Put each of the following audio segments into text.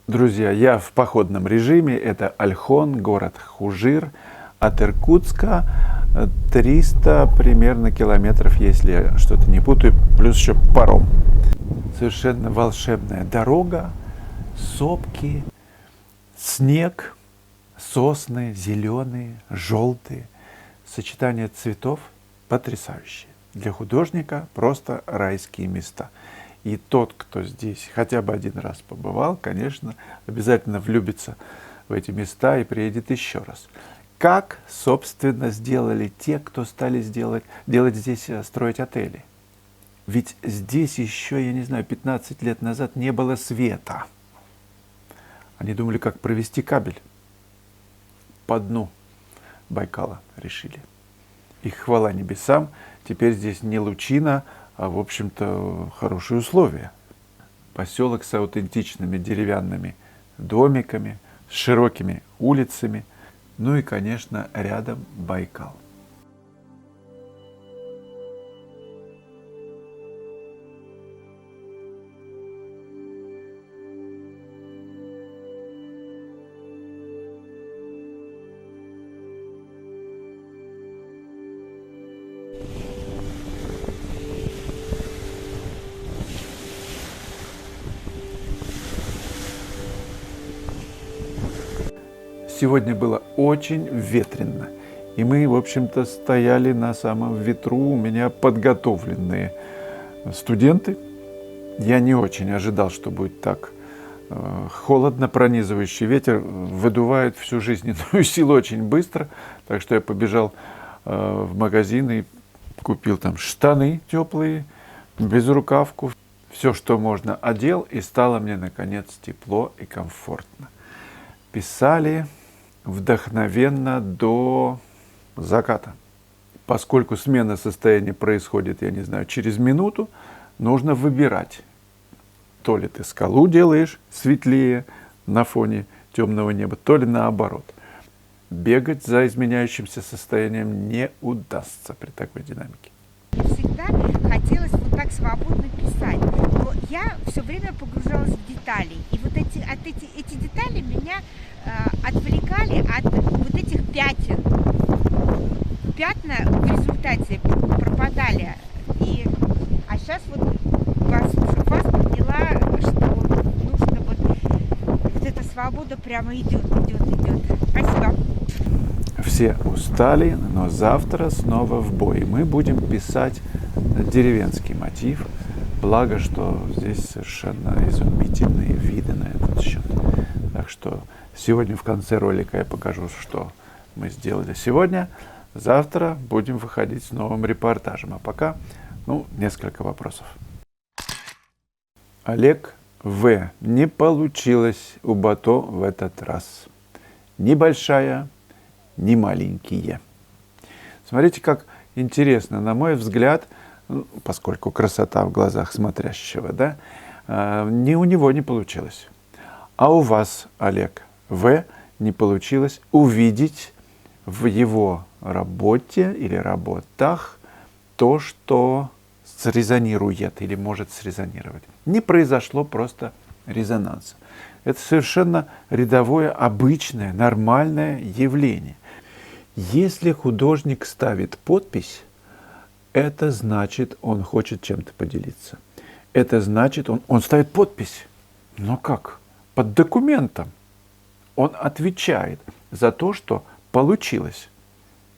Друзья, я в походном режиме. Это Ольхон, город Хужир. От Иркутска 300 примерно километров, если я что-то не путаю, плюс еще паром. Совершенно волшебная дорога, сопки, снег, сосны зеленые, желтые. Сочетание цветов потрясающее. Для художника просто райские места. И тот, кто здесь хотя бы один раз побывал, конечно, обязательно влюбится в эти места и приедет еще раз. Как, собственно, сделали те, кто стали делать здесь, строить отели? Ведь здесь еще, я не знаю, 15 лет назад не было света. Они думали, как провести кабель. По дну Байкала решили. И хвала небесам, теперь здесь не лучина, а, в общем-то, хорошие условия. Поселок с аутентичными деревянными домиками, с широкими улицами, ну и, конечно, рядом Байкал. Сегодня было очень ветрено, и мы, в общем-то, стояли на самом ветру. У меня подготовленные студенты. Я не очень ожидал, что будет так холодно, пронизывающий ветер выдувает всю жизненную силу очень быстро. Так что я побежал в магазин и купил там штаны теплые, безрукавку, все, что можно, одел, и стало мне, наконец, тепло и комфортно. Писали вдохновенно до заката. Поскольку смена состояния происходит, я не знаю, через минуту, нужно выбирать. То ли ты скалу делаешь светлее на фоне темного неба, то ли наоборот. Бегать за изменяющимся состоянием не удастся при такой динамике. Всегда хотелось вот так свободно писать, но я все время погружалась в детали. И вот эти детали меня отвлекали от вот этих пятен. Пятна в результате пропадали. А сейчас вот, послушав вас, поняла, что нужно вот эта свобода прямо идет. Спасибо. Все устали, но завтра снова в бой. Мы будем писать деревенский мотив. Благо, что здесь совершенно изумительные виды на этот счет. Так что сегодня в конце ролика я покажу, что мы сделали сегодня. Завтра будем выходить с новым репортажем. А пока, несколько вопросов. Олег В. Не получилось у Бато в этот раз. Ни большая, ни маленькие. Смотрите, как интересно, на мой взгляд, поскольку красота в глазах смотрящего, да, ни у него не получилось. А у вас, Олег В., не получилось увидеть в его работе или работах то, что срезонирует или может срезонировать. Не произошло просто резонанса. Это совершенно рядовое, обычное, нормальное явление. Если художник ставит подпись, это значит, он хочет чем-то поделиться. Это значит, он ставит подпись. Но как? Под документом. Он отвечает за то, что получилось.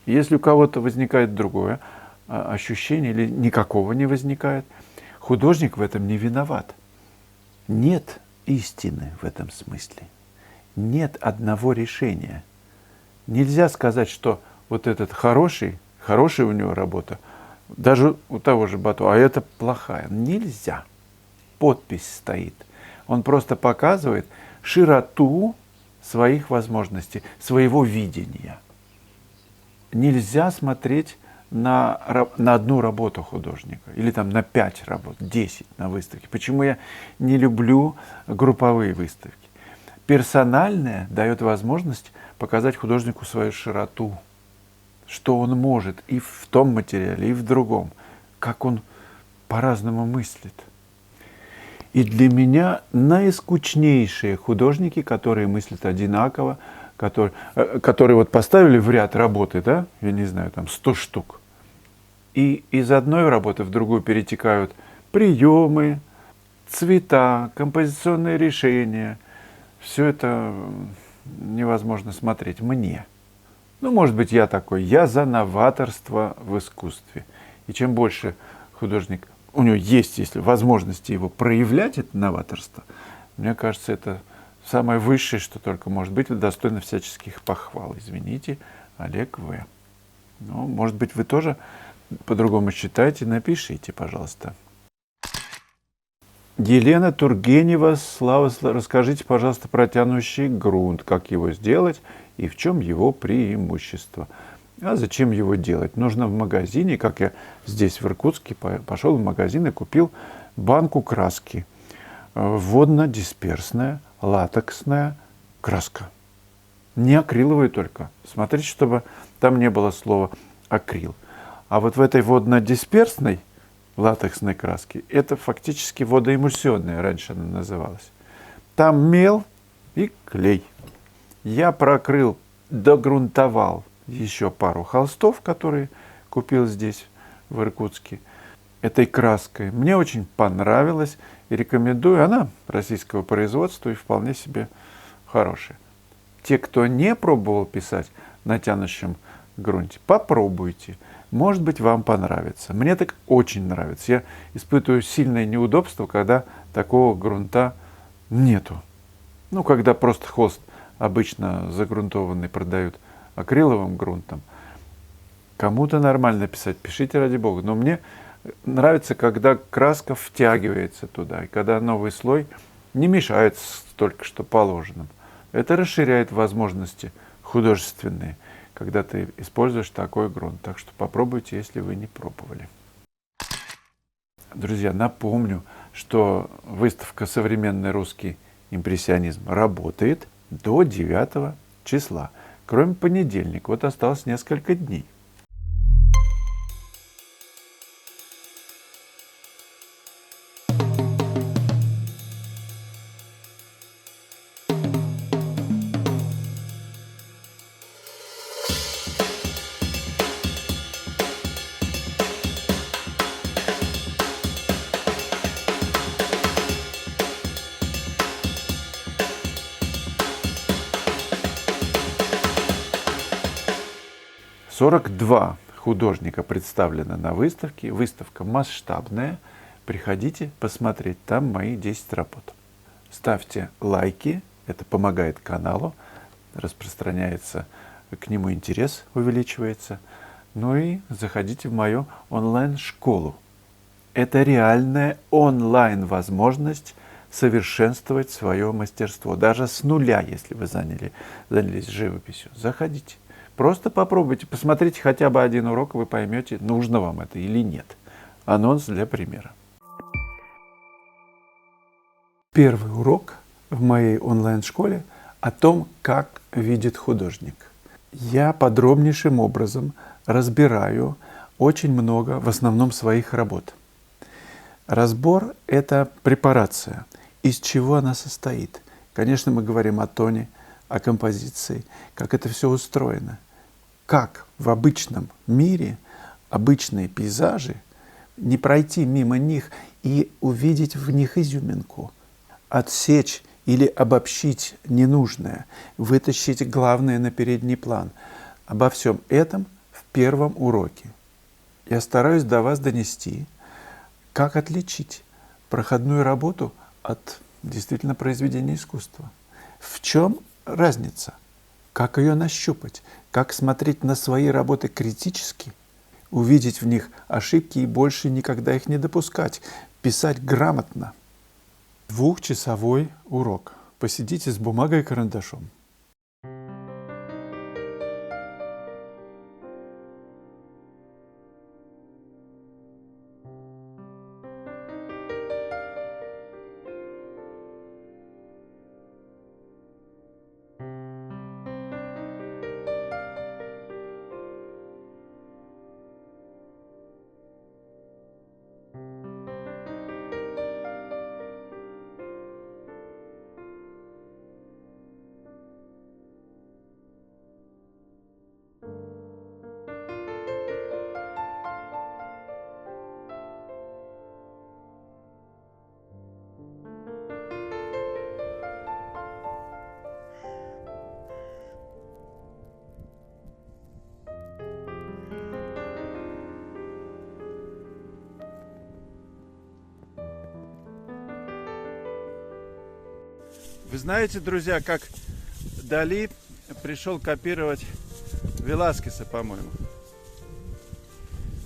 Если у кого-то возникает другое ощущение или никакого не возникает, художник в этом не виноват. Нет истины в этом смысле. Нет одного решения. Нельзя сказать, что вот этот хорошая у него работа, даже у того же Бато, а это плохая. Нельзя. Подпись стоит. Он просто показывает широту своих возможностей, своего видения. Нельзя смотреть на одну работу художника или там на 5 работ, 10 на выставке. Почему я не люблю групповые выставки? Персональное дает возможность показать художнику свою широту, что он может и в том материале, и в другом, как он по-разному мыслит. И для меня наискучнейшие художники, которые мыслят одинаково, которые вот поставили в ряд работы, да, я не знаю, там 100 штук, и из одной работы в другую перетекают приемы, цвета, композиционные решения. Все это невозможно смотреть мне. Ну, может быть, я такой. Я за новаторство в искусстве. И чем больше художник, у него есть, если возможности его проявлять, это новаторство, мне кажется, это самое высшее, что только может быть, достойно всяческих похвал. Извините, Олег В. Ну, может быть, вы тоже по-другому считаете, напишите, пожалуйста. Елена Тургенева, Слава, расскажите, пожалуйста, про тянущий грунт, как его сделать и в чем его преимущество. А зачем его делать? Нужно в магазине, как я здесь в Иркутске пошел в магазин и купил банку краски. Водно-дисперсная, латексная краска. Не акриловая только. Смотрите, чтобы там не было слова акрил. А вот в этой водно-дисперсной латексной краске это фактически водоэмульсионная, раньше она называлась. Там мел и клей. Я прокрыл, догрунтовал еще пару холстов, которые купил здесь, в Иркутске, этой краской. Мне очень понравилось и рекомендую. Она российского производства и вполне себе хорошая. Те, кто не пробовал писать на тянущем грунте, попробуйте. Может быть, вам понравится. Мне так очень нравится. Я испытываю сильное неудобство, когда такого грунта нету. Ну, когда просто холст обычно загрунтованный продают акриловым грунтом. Кому-то нормально писать, пишите ради бога. Но мне нравится, когда краска втягивается туда, и когда новый слой не мешает столько, что положенным. Это расширяет возможности художественные, когда ты используешь такой грунт. Так что попробуйте, если вы не пробовали. Друзья, напомню, что выставка «Современный русский импрессионизм» работает до 9 числа, кроме понедельника. Вот осталось несколько дней. — 42 художника представлены на выставке. Выставка масштабная. Приходите посмотреть. Там мои 10 работ. Ставьте лайки. Это помогает каналу. Распространяется к нему интерес, увеличивается. Ну и заходите в мою онлайн-школу. Это реальная онлайн-возможность совершенствовать свое мастерство. Даже с нуля, если вы занялись живописью. Заходите. Просто попробуйте, посмотрите хотя бы один урок, вы поймете, нужно вам это или нет. Анонс для примера. Первый урок в моей онлайн-школе о том, как видит художник. Я подробнейшим образом разбираю очень много, в основном, своих работ. Разбор – это препарация. Из чего она состоит? Конечно, мы говорим о тоне, о композиции, как это все устроено. Как в обычном мире обычные пейзажи, не пройти мимо них и увидеть в них изюминку, отсечь или обобщить ненужное, вытащить главное на передний план. Обо всем этом в первом уроке. Я стараюсь до вас донести, как отличить проходную работу от действительно произведения искусства. В чем разница? Как ее нащупать? Как смотреть на свои работы критически? Увидеть в них ошибки и больше никогда их не допускать. Писать грамотно. 2-часовой урок. Посидите с бумагой и карандашом. Вы знаете, друзья, как Дали пришел копировать Веласкеса, по-моему.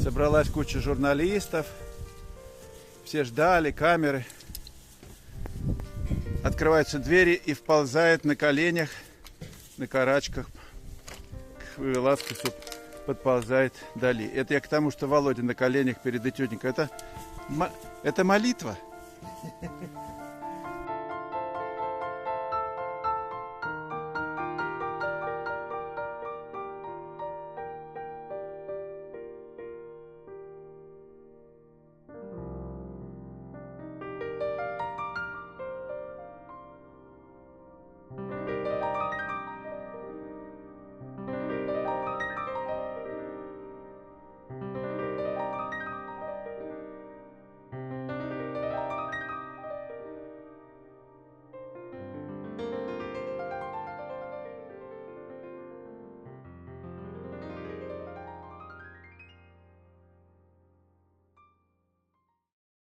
Собралась куча журналистов. Все ждали, камеры. Открываются двери и вползает на коленях, на карачках к Веласкесу подползает Дали. Это я к тому, что Володя на коленях перед этюдником. Это молитва.